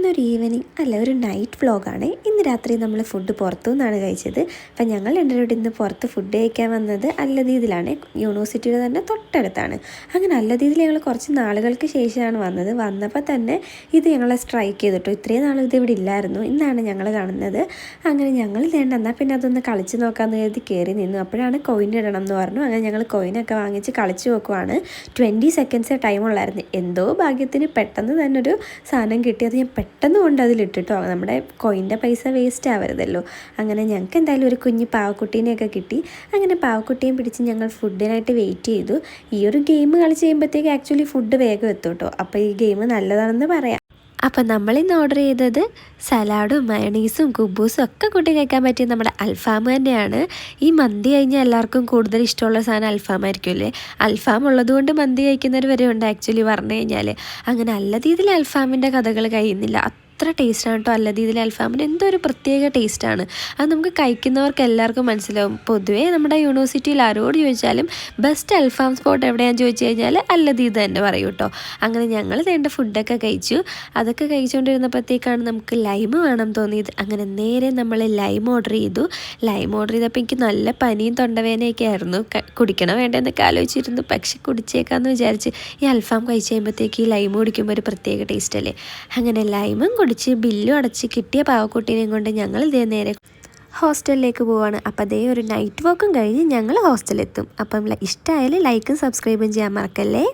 ഇന്നൊരു ഈവനിങ് അല്ല ഒരു നൈറ്റ് വ്ളോഗാണ്. ഇന്ന് രാത്രി നമ്മൾ ഫുഡ് പുറത്തു നിന്നാണ് കഴിച്ചത്. അപ്പം ഞങ്ങൾ രണ്ടുപേരും ഇന്ന് പുറത്ത് ഫുഡ് കഴിക്കാൻ വന്നത് അല്ലദീദിലാണ്. യൂണിവേഴ്സിറ്റിയുടെ തന്നെ തൊട്ടടുത്താണ്. അങ്ങനെ അല്ലദീദിൽ ഞങ്ങൾ കുറച്ച് നാളുകൾക്ക് ശേഷമാണ് വന്നത്. വന്നപ്പോൾ തന്നെ ഇത് ഞങ്ങളെ സ്ട്രൈക്ക് ചെയ്തിട്ടു. ഇത്രയും നാൾ ഇത് ഇവിടെ ഇല്ലായിരുന്നു. ഇന്നാണ് ഞങ്ങൾ കാണുന്നത്. അങ്ങനെ ഞങ്ങൾ വേണ്ട എന്നാൽ പിന്നെ അതൊന്ന് കളിച്ച് നോക്കാമെന്ന് കരുതി കയറി നിന്നു. അപ്പോഴാണ് കോയിൻ ഇടണം എന്ന് പറഞ്ഞു. അങ്ങനെ ഞങ്ങൾ കോയിനൊക്കെ വാങ്ങിച്ച് കളിച്ച് നോക്കുവാണ്. 20 സെക്കൻഡ്സേ ടൈമുള്ളായിരുന്നു. എന്തോ ഭാഗ്യത്തിന് പെട്ടെന്ന് തന്നെ ഒരു സാധനം കിട്ടിയത് ഞാൻ പെട്ടെന്ന് കൊണ്ട് അതിലിട്ടിട്ടോ. നമ്മുടെ കോയിൻ്റെ പൈസ വേസ്റ്റ് ആവരുതല്ലോ. അങ്ങനെ ഞങ്ങൾക്ക് എന്തായാലും ഒരു കുഞ്ഞ് പാവക്കുട്ടീനെയൊക്കെ കിട്ടി. അങ്ങനെ പാവക്കുട്ടിയും പിടിച്ച് ഞങ്ങൾ ഫുഡിനായിട്ട് വെയിറ്റ് ചെയ്തു. ഈ ഒരു ഗെയിം കളിച്ച് കഴിയുമ്പോഴത്തേക്ക് ആക്ച്വലി ഫുഡ് വേഗം എത്തും കേട്ടോ. അപ്പോൾ ഈ ഗെയിം നല്ലതാണെന്ന് പറയാം. അപ്പം നമ്മളിന്ന് ഓർഡർ ചെയ്തത് സലാഡും മയണീസും കുബൂസും ഒക്കെ കൂട്ടി കഴിക്കാൻ പറ്റിയ നമ്മുടെ അൽഫാം തന്നെയാണ്. ഈ മന്തി കഴിഞ്ഞാൽ എല്ലാവർക്കും കൂടുതൽ ഇഷ്ടമുള്ള സാധനം അൽഫാമായിരിക്കും അല്ലേ. അൽഫാം ഉള്ളതുകൊണ്ട് മന്തി കഴിക്കുന്നവർ വരെ ഉണ്ട് ആക്ച്വലി പറഞ്ഞു കഴിഞ്ഞാൽ. അങ്ങനെ നല്ല രീതിയിൽ അൽഫാമിൻ്റെ കഥകൾ കഴിയുന്നില്ല. അത്ര ടേസ്റ്റാണ് കേട്ടോ. അല്ലദീദിലെ അൽഫാമിന് എന്തോ ഒരു പ്രത്യേക ടേസ്റ്റാണ്. അത് നമുക്ക് കഴിക്കുന്നവർക്ക് എല്ലാവർക്കും മനസ്സിലാവും. പൊതുവേ നമ്മുടെ യൂണിവേഴ്സിറ്റിയിൽ ആരോട് ചോദിച്ചാലും ബെസ്റ്റ് അൽഫാം സ്പോട്ട് എവിടെയാണെന്ന് ചോദിച്ചു കഴിഞ്ഞാൽ അല്ലദീദ് തന്നെ പറയും കേട്ടോ. അങ്ങനെ ഞങ്ങൾ വേണ്ട ഫുഡൊക്കെ കഴിച്ചു. അതൊക്കെ കഴിച്ചുകൊണ്ടിരുന്നപ്പോഴത്തേക്കാണ് നമുക്ക് ലൈം വേണം തോന്നിയത്. അങ്ങനെ നേരെ നമ്മൾ ലൈം ഓർഡർ ചെയ്തു. ലൈം ഓർഡർ ചെയ്തപ്പോൾ എനിക്ക് നല്ല പനിയും തൊണ്ടവേദനയൊക്കെ ആയിരുന്നു. കുടിക്കണോ വേണ്ടെന്നൊക്കെ ആലോചിച്ചിരുന്നു. പക്ഷെ കുടിച്ചേക്കാമെന്ന് വിചാരിച്ച് ഈ അൽഫാം കഴിച്ച് കഴിയുമ്പോഴത്തേക്ക് ഈ ലൈം കുടിക്കുമ്പോൾ ഒരു പ്രത്യേക ടേസ്റ്റ് അല്ലേ. അങ്ങനെ ലൈമും കുടിച്ച് ബില്ലും അടച്ച് കിട്ടിയ പാവക്കുട്ടീനെയും കൊണ്ട് ഞങ്ങൾ ഇതേ നേരെ ഹോസ്റ്റലിലേക്ക് പോവാണ്. അപ്പോൾ അതേ ഒരു നൈറ്റ് വാക്കും കഴിഞ്ഞ് ഞങ്ങൾ ഹോസ്റ്റലെത്തും. അപ്പം ഇഷ്ടമായാലും ലൈക്കും സബ്സ്ക്രൈബും ചെയ്യാൻ മറക്കല്ലേ.